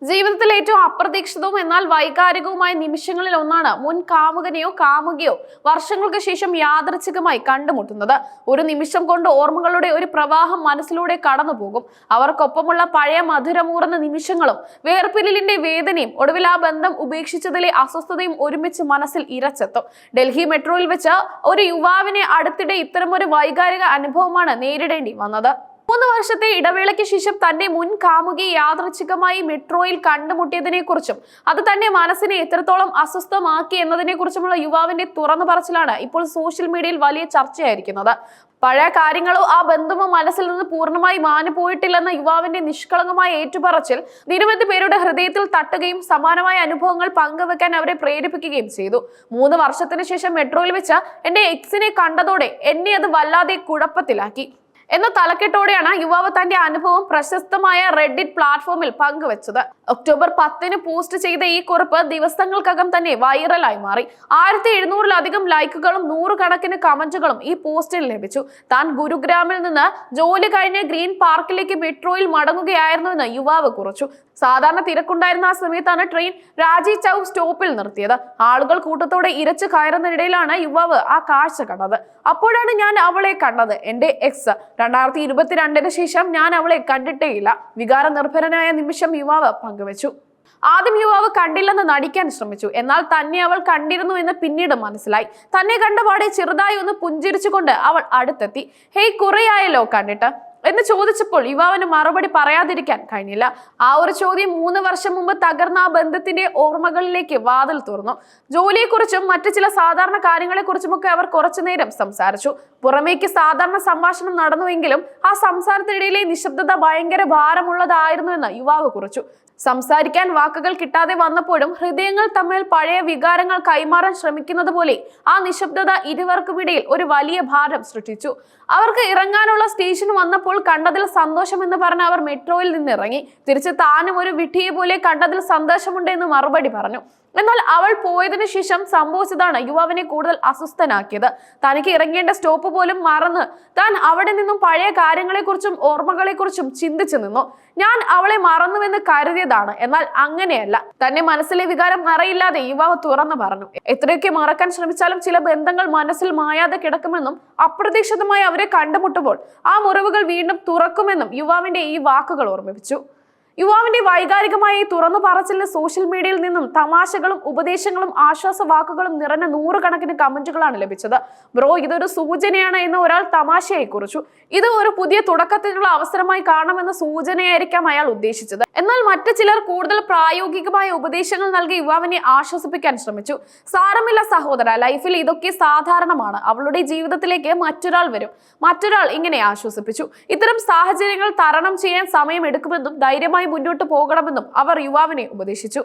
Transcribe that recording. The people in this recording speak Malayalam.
ജീവിതത്തിൽ ഏറ്റവും അപ്രതീക്ഷിതവും എന്നാൽ വൈകാരികവുമായ നിമിഷങ്ങളിൽ ഒന്നാണ് മുൻ കാമുകനെയോ കാമുകയോ വർഷങ്ങൾക്ക് ശേഷം യാദൃച്ഛികമായി കണ്ടുമുട്ടുന്നത്. ഒരു നിമിഷം കൊണ്ട് ഓർമ്മകളുടെ ഒരു പ്രവാഹം മനസ്സിലൂടെ കടന്നുപോകും. അവർക്കൊപ്പമുള്ള പഴയ മധുരമൂർന്ന നിമിഷങ്ങളും വേർപിരിലിന്റെ വേദനയും ഒടുവിൽ ആ ബന്ധം ഉപേക്ഷിച്ചതിലെ അസ്വസ്ഥതയും ഒരുമിച്ച് മനസ്സിൽ ഇരച്ചെത്തും. ഡൽഹി മെട്രോയിൽ വെച്ച് ഒരു യുവാവിനെ അടുത്തിടെ ഇത്തരമൊരു വൈകാരിക അനുഭവമാണ് നേരിടേണ്ടി വന്നത്. 3 വർഷത്തെ ഇടവേളയ്ക്ക് ശേഷം തന്റെ മുൻ കാമുകിയെ യാദൃച്ഛികമായി മെട്രോയിൽ കണ്ടുമുട്ടിയതിനെ കുറിച്ചും അത് തന്റെ മനസ്സിനെ എത്രത്തോളം അസ്വസ്ഥമാക്കി എന്നതിനെ കുറിച്ചുമുള്ള യുവാവിന്റെ തുറന്നു പറച്ചിലാണ് ഇപ്പോൾ സോഷ്യൽ മീഡിയയിൽ വലിയ ചർച്ചയായിരിക്കുന്നത്. പഴയ കാര്യങ്ങളോ ആ ബന്ധമോ മനസ്സിൽ നിന്ന് പൂർണ്ണമായി മാഞ്ഞുപോയിട്ടില്ലെന്ന യുവാവിന്റെ നിഷ്കളങ്കമായ ഏറ്റുപറച്ചിൽ നിരവധി പേരുടെ ഹൃദയത്തിൽ തട്ടുകയും സമാനമായ അനുഭവങ്ങൾ പങ്കുവെക്കാൻ അവരെ പ്രേരിപ്പിക്കുകയും ചെയ്തു. 3 വർഷത്തിന് ശേഷം മെട്രോയിൽ വെച്ച് എന്റെ എക്സിനെ കണ്ടതോടെ എന്നെ അത് വല്ലാതെ കുഴപ്പത്തിലാക്കി എന്ന തലക്കെട്ടോടെയാണ് യുവാവ് തന്റെ അനുഭവം പ്രശസ്തമായ റെഡിറ്റ് പ്ലാറ്റ്ഫോമിൽ പങ്കുവച്ചത്. ഒക്ടോബർ 10 പോസ്റ്റ് ചെയ്ത ഈ കുറിപ്പ് ദിവസങ്ങൾക്കകം തന്നെ വൈറലായി മാറി. 1700-ലധികം ലൈക്കുകളും 100 കണക്കിന് കമന്റുകളും ഈ പോസ്റ്റിൽ ലഭിച്ചു. താൻ ഗുരുഗ്രാമിൽ നിന്ന് ജോലി കഴിഞ്ഞ് ഗ്രീൻ പാർക്കിലേക്ക് മെട്രോയിൽ മടങ്ങുകയായിരുന്നുവെന്ന് യുവാവ് കുറിച്ചു. സാധാരണ തിരക്കുണ്ടായിരുന്ന ആ സമയത്താണ് ട്രെയിൻ രാജി ചൗ സ്റ്റോപ്പിൽ നിർത്തിയത്. ആളുകൾ കൂട്ടത്തോടെ ഇരച്ചു കയറുന്നതിനിടയിലാണ് യുവാവ് ആ കാഴ്ച കണ്ടത്. അപ്പോഴാണ് ഞാൻ അവളെ കണ്ടത്. എന്റെ എക്സ്. 2022 ശേഷം ഞാൻ അവളെ കണ്ടിട്ടേയില്ല. വികാര നിർഭരനായ നിമിഷം യുവാവ് പങ്കുവച്ചു. ആദ്യം യുവാവ് കണ്ടില്ലെന്ന് നടിക്കാൻ ശ്രമിച്ചു. എന്നാൽ തന്നെ അവൾ കണ്ടിരുന്നു എന്ന് പിന്നീട് മനസ്സിലായി. തന്നെ കണ്ടപാടെ ചെറുതായി ഒന്ന് പുഞ്ചിരിച്ചുകൊണ്ട് അവൾ അടുത്തെത്തി. ഹേയ്, കുറെയായല്ലോ കണ്ടിട്ട് എന്ന് ചോദിച്ചപ്പോൾ യുവാവിന് മറുപടി പറയാതിരിക്കാൻ കഴിഞ്ഞില്ല. ആ ഒരു ചോദ്യം 3 വർഷം മുമ്പ് തകർന്ന ആ ബന്ധത്തിന്റെ ഓർമ്മകളിലേക്ക് വാതിൽ തുറന്നു. ജോലിയെക്കുറിച്ചും മറ്റു ചില സാധാരണ കാര്യങ്ങളെക്കുറിച്ചുമൊക്കെ അവർ കുറച്ചുനേരം സംസാരിച്ചു. പുറമേക്ക് സാധാരണ സംഭാഷണം നടന്നുവെങ്കിലും ആ സംസാരത്തിനിടയിലെ നിശബ്ദത ഭയങ്കര ഭാരമുള്ളതായിരുന്നു എന്ന് യുവാവ് കുറിച്ചു. സംസാരിക്കാൻ വാക്കുകൾ കിട്ടാതെ വന്നപ്പോഴും ഹൃദയങ്ങൾ തമ്മിൽ പഴയ വികാരങ്ങൾ കൈമാറാൻ ശ്രമിക്കുന്നത് പോലെ ആ നിശബ്ദത ഇരുവർക്കുമിടയിൽ ഒരു വലിയ ഭാരം സൃഷ്ടിച്ചു. അവർക്ക് ഇറങ്ങാനുള്ള സ്റ്റേഷൻ വന്നപ്പോൾ കണ്ടതിൽ സന്തോഷം എന്ന് പറഞ്ഞ് അവർ മെട്രോയിൽ നിന്ന് ഇറങ്ങി. തിരിച്ച് താനും ഒരു വിഡ്ഢിയെ പോലെ കണ്ടതിൽ സന്തോഷമുണ്ട് എന്ന് മറുപടി പറഞ്ഞു. എന്നാൽ അവൾ പോയതിനു ശേഷം സംഭവിച്ചതാണ് യുവാവിനെ കൂടുതൽ അസ്വസ്ഥനാക്കിയത്. തനിക്ക് ഇറങ്ങേണ്ട സ്റ്റോപ്പ് പോലും മറന്ന് താൻ അവിടെ നിന്നും പഴയ കാര്യങ്ങളെക്കുറിച്ചും ഓർമ്മകളെക്കുറിച്ചും ചിന്തിച്ചു നിന്നു. ഞാൻ അവളെ മറന്നുവെന്ന് കരുതിയതാണ്, എന്നാൽ അങ്ങനെയല്ല. തന്നെ മനസ്സിലെ വികാരം അറിയില്ലാതെ യുവാവ് തുറന്നു പറഞ്ഞു. എത്രയൊക്കെ മറക്കാൻ ശ്രമിച്ചാലും ചില ബന്ധങ്ങൾ മനസ്സിൽ മായാതെ കിടക്കുമെന്നും അപ്രതീക്ഷിതമായി അവരെ കണ്ടുമുട്ടുമ്പോൾ ആ മുറിവുകൾ വീണ്ടും തുറക്കുമെന്നും യുവാവിന്റെ ഈ വാക്കുകൾ ഓർമ്മിപ്പിച്ചു. യുവാവിന്റെ വൈകാരികമായ ഈ തുറന്നു പറച്ചിലിന് സോഷ്യൽ മീഡിയയിൽ നിന്നും തമാശകളും ഉപദേശങ്ങളും ആശ്വാസ വാക്കുകളും നിറഞ്ഞ 100 കണക്കിന് കമന്റുകളാണ് ലഭിച്ചത്. ബ്രോ, ഇതൊരു സൂചനയാണ് എന്ന് ഒരാൾ തമാശയായി കുറിച്ചു. ഇത് ഒരു പുതിയ തുടക്കത്തിനുള്ള അവസരമായി കാണണമെന്ന സൂചനയായിരിക്കാം അയാൾ ഉദ്ദേശിച്ചത്. എന്നാൽ മറ്റു ചിലർ കൂടുതൽ പ്രായോഗികമായ ഉപദേശങ്ങൾ നൽകി യുവാവിനെ ആശ്വസിപ്പിക്കാൻ ശ്രമിച്ചു. സാരമില്ല സഹോദര, ലൈഫിൽ ഇതൊക്കെ സാധാരണമാണ്. അവളുടെ ജീവിതത്തിലേക്ക് മറ്റൊരാൾ വരും. മറ്റൊരാൾ ഇങ്ങനെ ആശ്വസിപ്പിച്ചു. ഇത്തരം സാഹചര്യങ്ങൾ തരണം ചെയ്യാൻ സമയമെടുക്കുമെന്നും ധൈര്യമായി മുന്നോട്ട് പോകണമെന്നും അവർ യുവാവിനെ ഉപദേശിച്ചു.